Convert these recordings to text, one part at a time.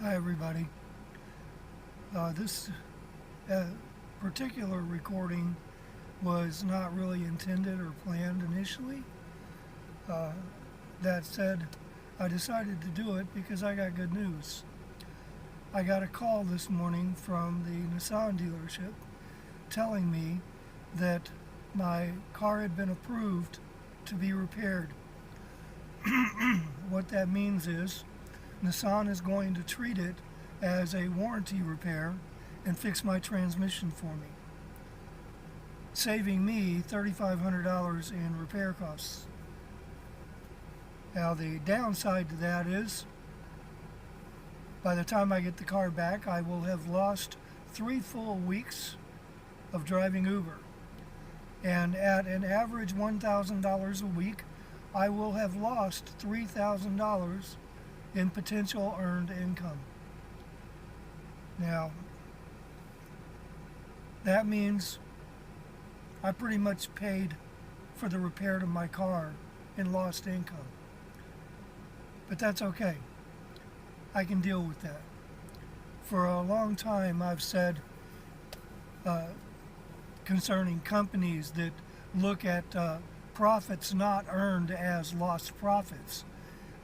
Hi everybody. This particular recording was not really intended or planned initially. That said, I decided to do it because I got good news. I got a call this morning from the Nissan dealership telling me that my car had been approved to be repaired. What that means is Nissan is going to treat it as a warranty repair and fix my transmission for me, saving me $3,500 in repair costs. Now the downside to that is, by the time I get the car back, I will have lost 3 full weeks of driving Uber. And at an average $1,000 a week, I will have lost $3,000 in potential earned income. Now, that means I pretty much paid for the repair to my car in lost income. But that's okay. I can deal with that. For a long time I've said concerning companies that look at profits not earned as lost profits,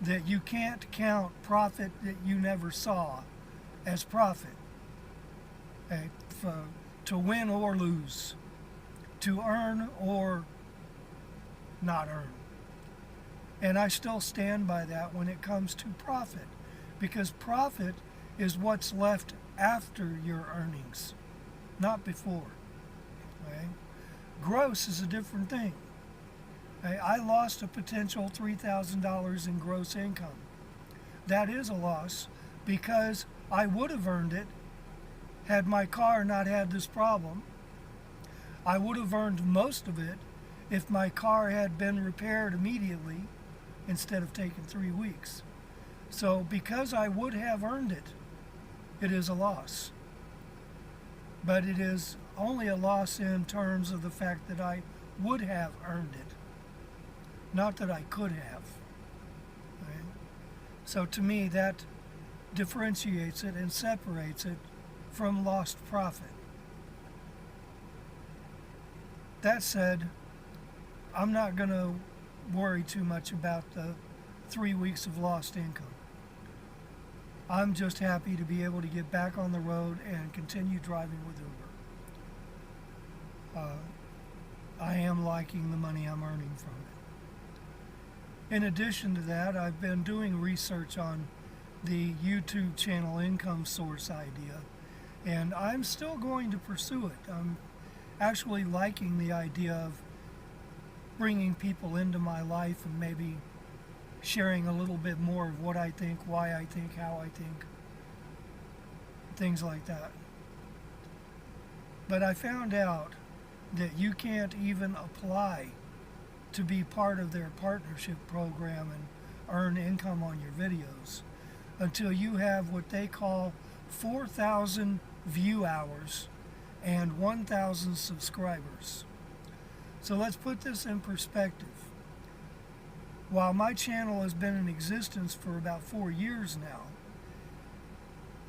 that you can't count profit that you never saw as profit. Okay? To win or lose, to earn or not earn. And I still stand by that when it comes to profit, because profit is what's left after your earnings, not before. Okay? Gross is a different thing. Okay? I lost a potential $3,000 in gross income. That is a loss because I would have earned it had my car not had this problem. I would have earned most of it if my car had been repaired immediately instead of taking 3 weeks. So because I would have earned it, it is a loss. But it is only a loss in terms of the fact that I would have earned it, not that I could have. Okay? So to me, that differentiates it and separates it from lost profit. That said, I'm not going to worry too much about the 3 weeks of lost income. I'm just happy to be able to get back on the road and continue driving with Uber. I am liking the money I'm earning from it. In addition to that, I've been doing research on the YouTube channel income source idea, and I'm still going to pursue it. I'm actually liking the idea of bringing people into my life and maybe sharing a little bit more of what I think, why I think, how I think, things like that. But I found out that you can't even apply to be part of their partnership program and earn income on your videos until you have what they call 4,000 view hours and 1,000 subscribers. So let's put this in perspective. While my channel has been in existence for about 4 years now,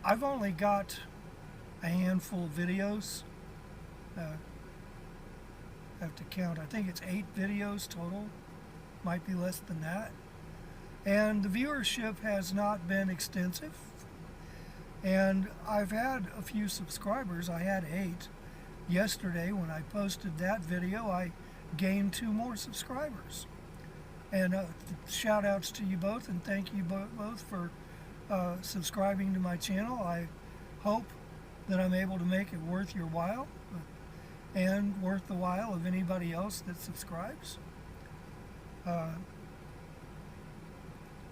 I've only got a handful of videos. I have to count. I think it's 8 videos total. Might be less than that. And the viewership has not been extensive. And I've had a few subscribers. I had 8. Yesterday when I posted that video, I gained 2 more subscribers. And shout outs to you both, and thank you both for subscribing to my channel. I hope that I'm able to make it worth your while and worth the while of anybody else that subscribes.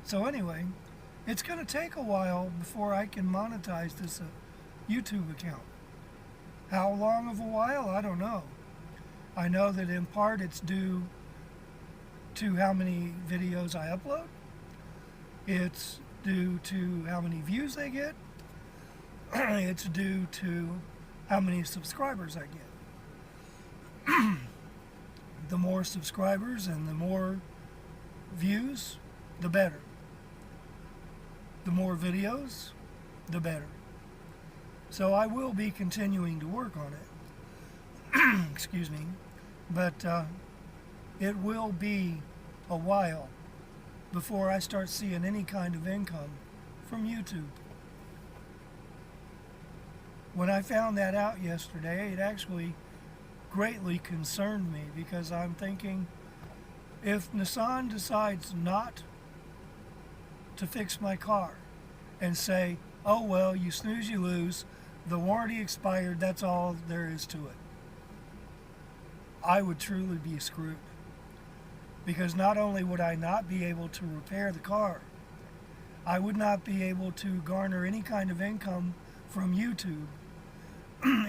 So anyway, it's going to take a while before I can monetize this YouTube account. How long of a while? I don't know. I know that in part it's due to how many videos I upload. It's due to how many views they get. It's due to how many subscribers I get. The more subscribers and the more views, the better. The more videos, the better. So I will be continuing to work on it. Excuse me. But it will be a while before I start seeing any kind of income from YouTube. When I found that out yesterday, it actually greatly concerned me, because I'm thinking, if Nissan decides not to fix my car and say, oh well, you snooze you lose, the warranty expired, that's all there is to it, I would truly be screwed. Because not only would I not be able to repair the car, I would not be able to garner any kind of income from YouTube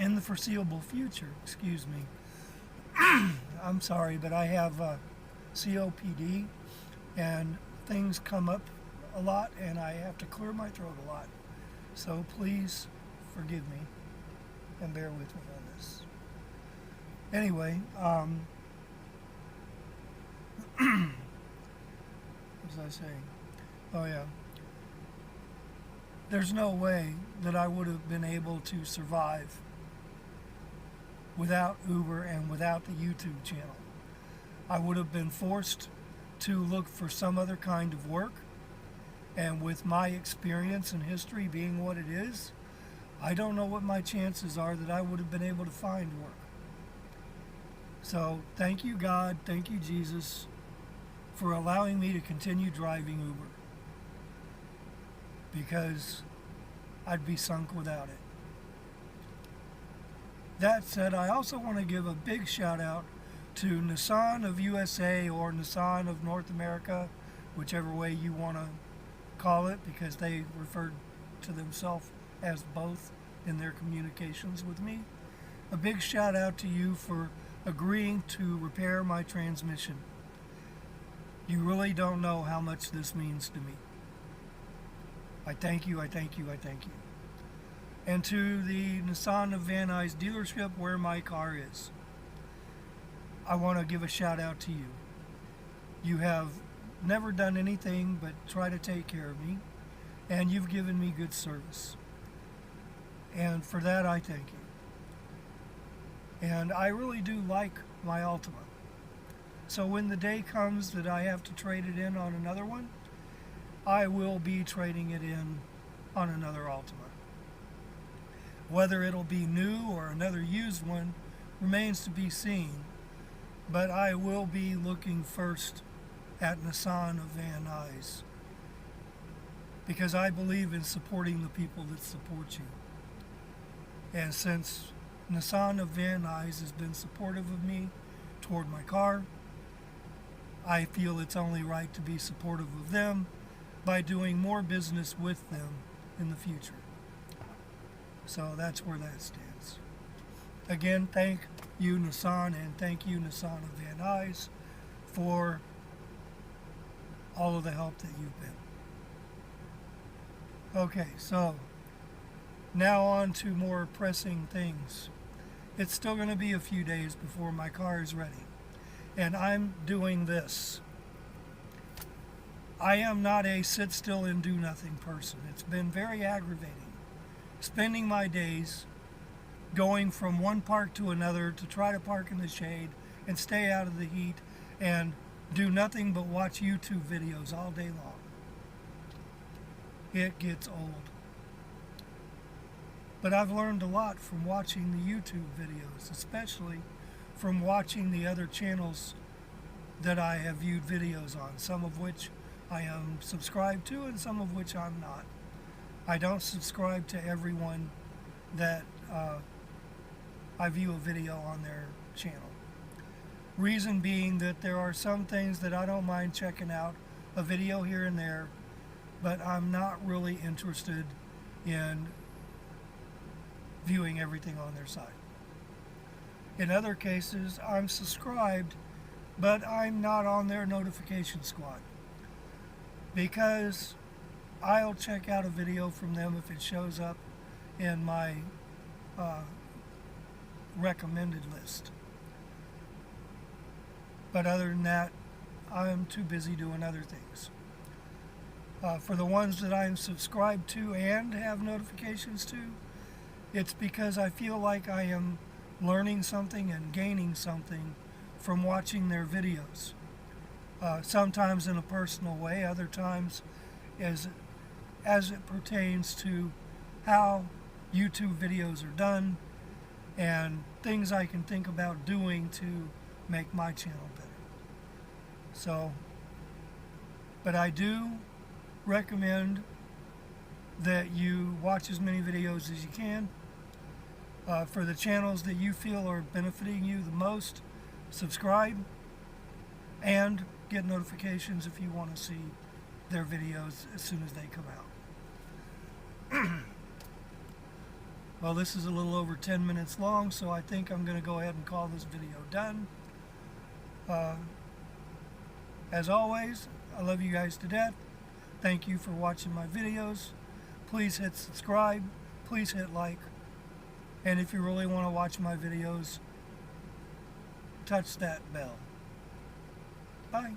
in the foreseeable future. Excuse me. I'm sorry, but I have COPD, and things come up a lot, and I have to clear my throat a lot. So please forgive me and bear with me on this. Anyway, what was I saying? Oh yeah. There's no way that I would have been able to survive without Uber and without the YouTube channel. I would have been forced to look for some other kind of work, and with my experience and history being what it is, I don't know what my chances are that I would have been able to find work. So thank you, God, thank you, Jesus, for allowing me to continue driving Uber, because I'd be sunk without it. That said, I also want to give a big shout out to Nissan of USA, or Nissan of North America, whichever way you want to call it, because they referred to themselves as both in their communications with me. A big shout out to you for agreeing to repair my transmission. You really don't know how much this means to me. I thank you, I thank you, I thank you. And to the Nissan of Van Nuys dealership where my car is, I want to give a shout out to you. You have never done anything but try to take care of me, and you've given me good service. And for that, I thank you. And I really do like my Altima. So when the day comes that I have to trade it in on another one, I will be trading it in on another Altima. Whether it'll be new or another used one remains to be seen, but I will be looking first at Nissan of Van Nuys, because I believe in supporting the people that support you. And since Nissan of Van Nuys has been supportive of me toward my car, I feel it's only right to be supportive of them by doing more business with them in the future. So that's where that stands. Again, thank you, Nissan, and thank you, Nissan of Van Nuys, for all of the help that you've been. Okay, so now on to more pressing things. It's still going to be a few days before my car is ready, and I'm doing this. I am not a sit still and do nothing person. It's been very aggravating spending my days going from one park to another to try to park in the shade and stay out of the heat and do nothing but watch YouTube videos all day long. It gets old. But I've learned a lot from watching the YouTube videos, especially from watching the other channels that I have viewed videos on, some of which I am subscribed to and some of which I'm not. I don't subscribe to everyone that I view a video on their channel. Reason being that there are some things that I don't mind checking out, a video here and there, but I'm not really interested in viewing everything on their site. In other cases, I'm subscribed, but I'm not on their notification squad, because I'll check out a video from them if it shows up in my recommended list. But other than that, I'm too busy doing other things. For the ones that I'm subscribed to and have notifications to, it's because I feel like I am learning something and gaining something from watching their videos. Sometimes in a personal way, other times as it pertains to how YouTube videos are done and things I can think about doing to make my channel better. So, but I do recommend that you watch as many videos as you can. For the channels that you feel are benefiting you the most, subscribe and get notifications if you want to see their videos as soon as they come out. Well, this is a little over 10 minutes long, so I think I'm going to go ahead and call this video done. As always, I love you guys to death. Thank you for watching my videos. Please hit subscribe. Please hit like. And if you really want to watch my videos, touch that bell. Bye.